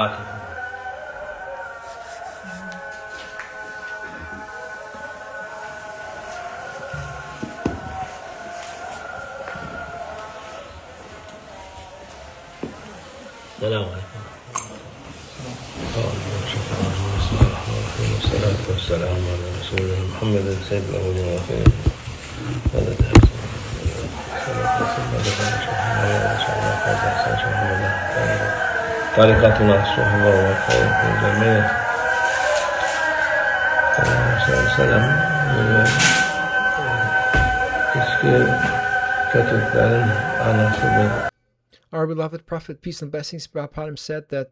السلام عليكم. والصلاة والسلام على رسول محمد سيد الأولين والآخرين. هذا طريقتنا الصحبة والخير والجميع. Selam. Eski Katoliklerin anasıdır. Our beloved Prophet, peace and blessings be upon him, said that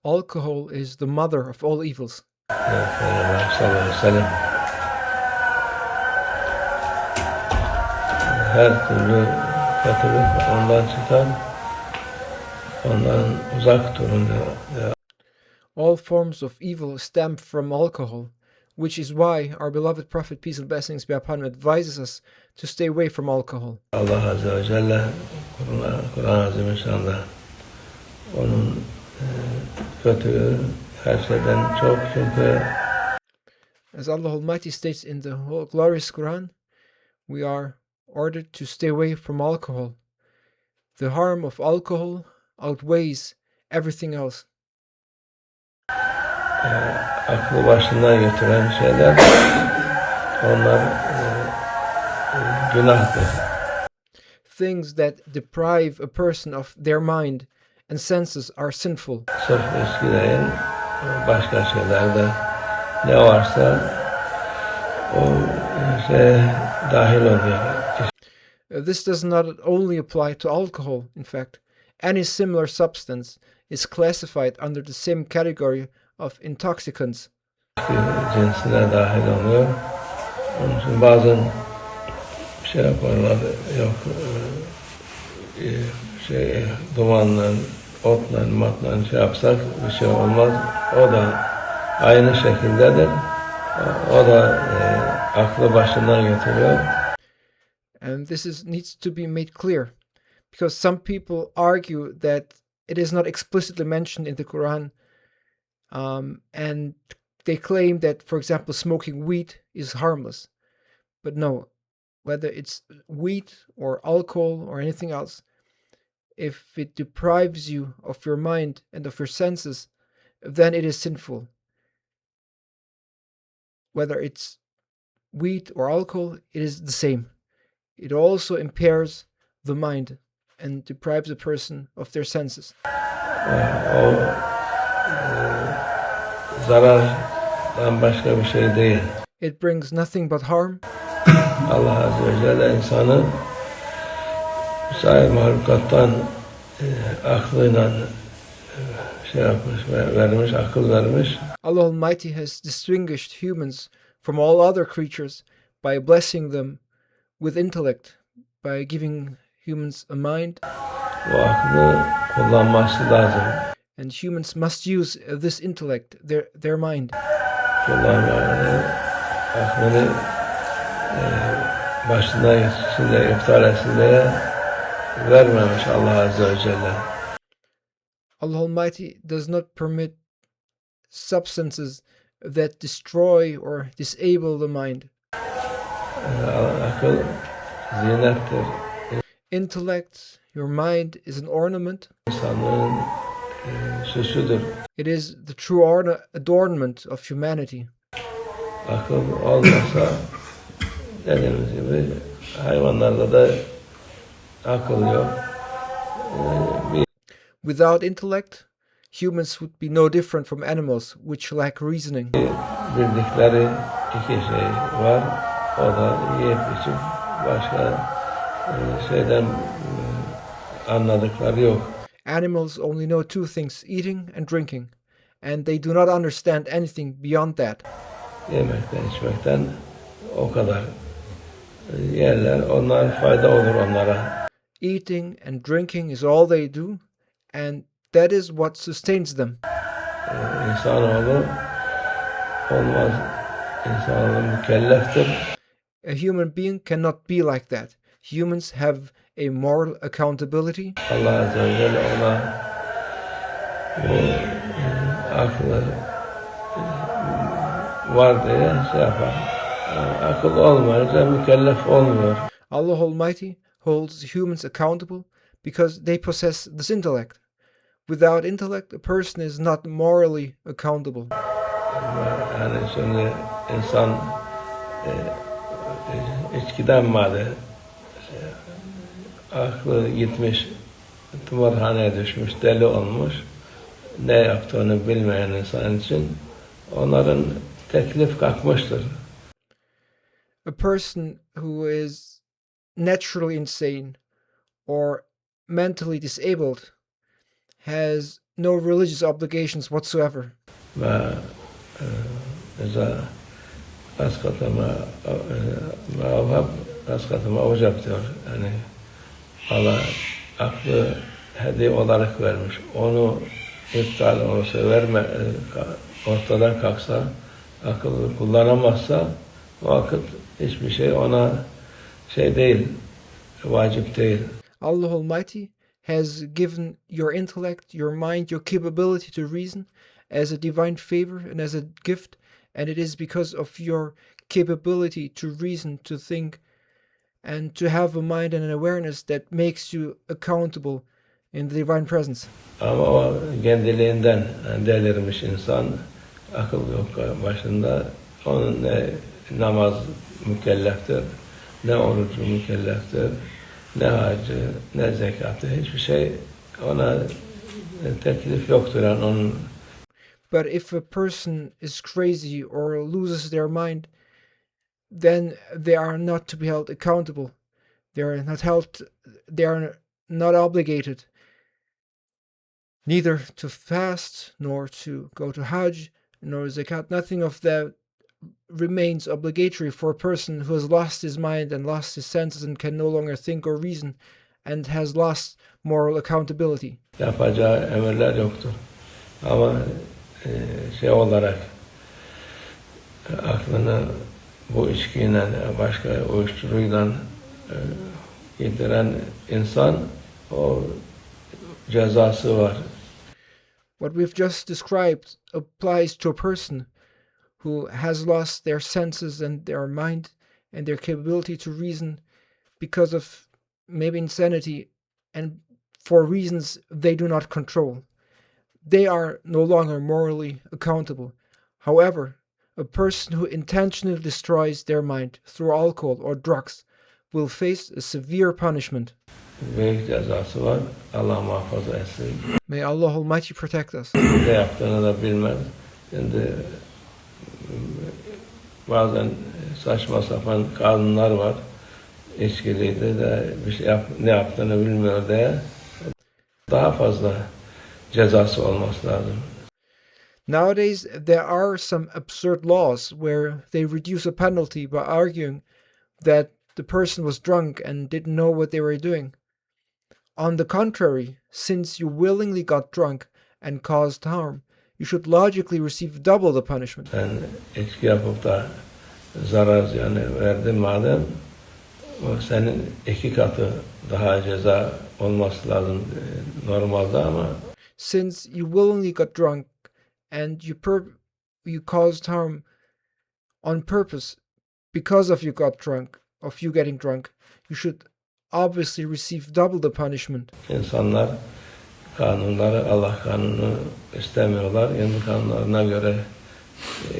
alcohol is the mother of all evils. Her türlü kötülük ondan çıkar, ondan uzak durun diyor. All forms of evil stem from alcohol, which is why our beloved Prophet, peace and blessings be upon him, advises us to stay away from alcohol. Allah Azze ve Celle Kur'an-ı Azimüşşan'da onun kötülüğü her şeyden çok, çünkü As Allah Almighty states in the glorious Quran, we are ordered to stay away from alcohol. The harm of alcohol outweighs everything else. Aklı başından götüren şeyler, onlar günahtır. Things that deprive a person of their mind and senses are sinful. Sırf içki değil, başka şeylerde ne varsa o şey dahil oluyor. This does not only apply to alcohol, in fact. Any similar substance is classified under the same category of intoxicants. Cinsine dahil oluyor. Onun için bazen şey yaparlar, yok dumanla, otla, matla şey yapsak bir şey olmaz. O da aynı şekildedir. O da aklı başından götürüyor. And this needs to be made clear, because some people argue that it is not explicitly mentioned in the Quran, and they claim that, for example, smoking weed is harmless. But no, whether it's weed or alcohol or anything else, if it deprives you of your mind and of your senses, then it is sinful. Whether it's weed or alcohol, it is the same. It also impairs the mind and deprives a person of their senses. O zarardan başka bir şey değil. It brings nothing but harm. Allah Azze ve Celle insanı sair mahlukattan aklıyla şey yapmış, vermiş, akıl vermiş. Allah Almighty has distinguished humans from all other creatures by blessing them with intellect, by giving humans a mind. Bu aklı kullanması lazım. And humans must use this intellect, their mind. Aklını başına geçsin diye, iptal etsin diye vermemiş Allah Azze ve Celle. Allah Almighty does not permit substances that destroy or disable the mind. Akıl zinettir. Intellect, your mind, is an ornament. İnsanlığın süsüdür. It is the true adornment of humanity. Akıl olmasa, dediğimiz gibi, hayvanlarda da akıl yok. Without intellect, humans would be no different from animals which lack reasoning. Bildikleri iki şey var. O da yiyip içip başka şeyden anladıkları yok. Animals only know two things, eating and drinking, and they do not understand anything beyond that. Yemekten, içmekten o kadar yerler, onlar fayda olur onlara. Eating and drinking is all they do, and that is what sustains them. İnsanoğlu olmaz. İnsanoğlu mükelleftir. A human being cannot be like that. Humans have a moral accountability. Allah Azze ve Celle ona aklı var diye şey yapar. Akıl olmayınca mükellef olmuyor. Allah Almighty holds humans accountable because they possess this intellect. Without intellect, a person is not morally accountable. Yani şimdi insan içkiden madde aklı gitmiş, tımarhaneye düşmüş, deli olmuş, ne yaptığını bilmeyen insan için onların teklif kalkmıştır. A person who is naturally insane or mentally disabled has no religious obligations whatsoever. Ve إذا أسقط ما أوهب أسقط ما أوجب diyor. Yani Allah aklı hediye olarak vermiş. Onu iptal olursa ortadan kalksa, akıllı kullanamazsa o vakit hiçbir şey ona şey değil, vacip değil. Allah Almighty has given your intellect, your mind, your capability to reason as a divine favor and as a gift, and it is because of your capability to reason, to think, and to have a mind and an awareness that makes you accountable in the divine presence. Ama o kendiliğinden delirmiş insan, akıl yok başında, onun ne namaz mükelleftir, ne orucu mükelleftir, ne hacı, ne zekatı, hiçbir şey ona teklif yoktur. Yani onun. But if a person is crazy or loses their mind, then they are not to be held accountable. They are not obligated neither to fast, nor to go to Hajj, nor zakat. Nothing of that remains obligatory for a person who has lost his mind and lost his senses and can no longer think or reason and has lost moral accountability. Yapacağı emirler yoktur. Ama şey olarak aklını bu içkiyle, başka uyuşturucuyla yediren insan, o cezası var. What we've just described applies to a person who has lost their senses and their mind and their capability to reason because of maybe insanity and for reasons they do not control. They are no longer morally accountable. However, a person who intentionally destroys their mind through alcohol or drugs will face a severe punishment. Büyük cezası var. Allah muhafaza etsin. May Allah Almighty protect us. Ne yaptığını da bilmez. Şimdi bazen saçma sapan kanunlar var. İçkiliydi de bir şey ne yaptığını bilmiyor diye daha fazla cezası olması lazım. Nowadays, there are some absurd laws where they reduce a penalty by arguing that the person was drunk and didn't know what they were doing. On the contrary, since you willingly got drunk and caused harm, you should logically receive double the punishment. Sen içki yapıp da zarar yani verdin madem, o senin 2 katı daha ceza olması lazım normalde ama. Since you willingly got drunk and you caused harm on purpose because of you getting drunk, you should obviously receive double the punishment. İnsanlar kanunları, Allah kanunu istemiyorlar. Kendi kanunlarına göre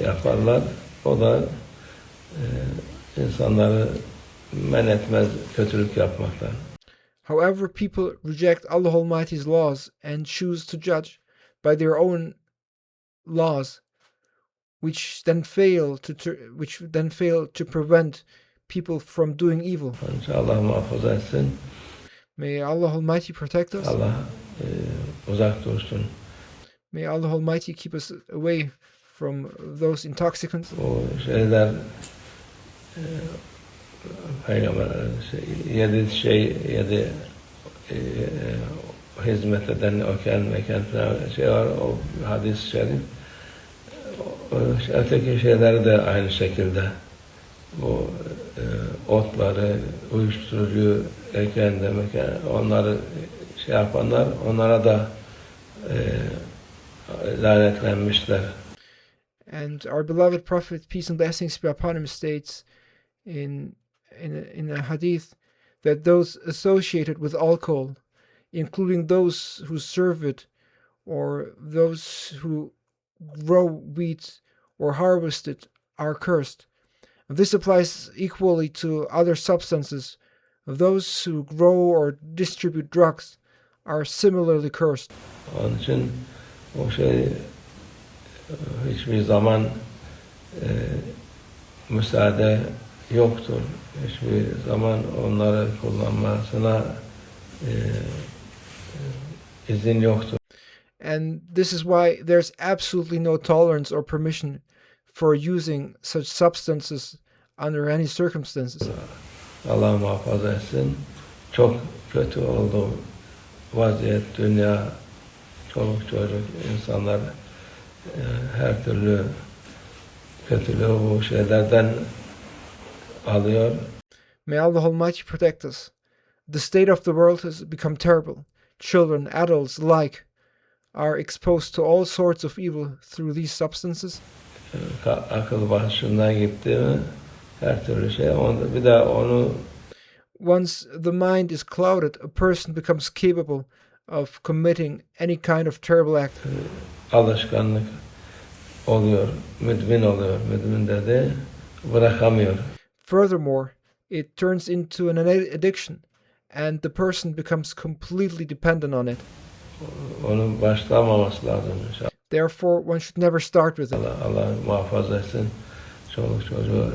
yaparlar. O da insanları men etmez kötülük yapmaktan. However, people reject Allah Almighty's laws and choose to judge by their own laws, which then fail to prevent people from doing evil. Allah muhafaza etsin. May Allah Almighty protect us. Allah uzak dursun. May Allah Almighty keep us away from those intoxicants. O şeyler Peygamber yedi hizmet eden mekan şey var, o hadis-i şerif. Öteki şeyler de aynı şekilde. Bu otları, uyuşturucu mekan, onları şey yapanlar, onlara da lanetlenmişler. And our beloved Prophet, peace and blessings be upon him, states in a hadith that those associated with alcohol, including those who serve it or those who grow wheat or harvest it, are cursed. This applies equally to other substances. Those who grow or distribute drugs are similarly cursed. Onun için o şey hiçbir zaman müsaade yoktur. Hiçbir zaman onları kullanmasına izin yoktur. And this is why there's absolutely no tolerance or permission for using such substances under any circumstances. Allah muhafaza etsin. Çok kötü oldu vaziyet, dünya, çoluk çocuk, insanlar her türlü kötülüğü bu şeylerden alıyor. May Allah Almighty protect us. The state of the world has become terrible. Children, adults alike are exposed to all sorts of evil through these substances. Akıl başından gitti mi her türlü şey. Bir de onu Once the mind is clouded, a person becomes capable of committing any kind of terrible act. alışkanlık oluyor, müdmin oluyor. Müdmin dedi, bırakamıyor. Furthermore, it turns into an addiction, and the person becomes completely dependent on it. Onun başlamaması lazım inşallah. Therefore, one should never start with it. Allah muhafaza etsin. Çoluk çocuğu,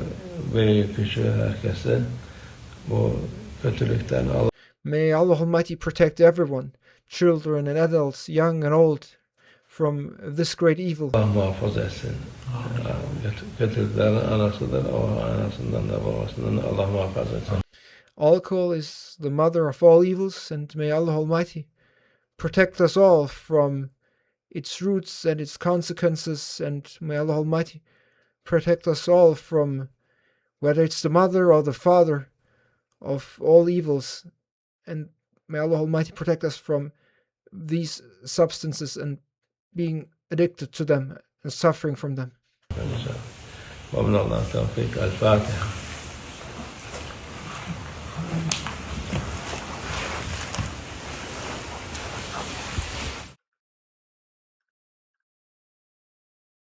büyük küçüğü, herkesi bu kötülükten Allah. May Allah Almighty protect everyone, children and adults, young and old, from this great evil. Allah muhafaza etsin. Kötülüklerin anasıdır. O anasından da babasından da Allah muhafaza etsin. Alcohol is the mother of all evils, and may Allah Almighty protect us all from its roots and its consequences, and may Allah Almighty protect us all from whether it's the mother or the father of all evils, and may Allah Almighty protect us from these substances and being addicted to them and suffering from them. ومن الله التوفيق. الفاتحة.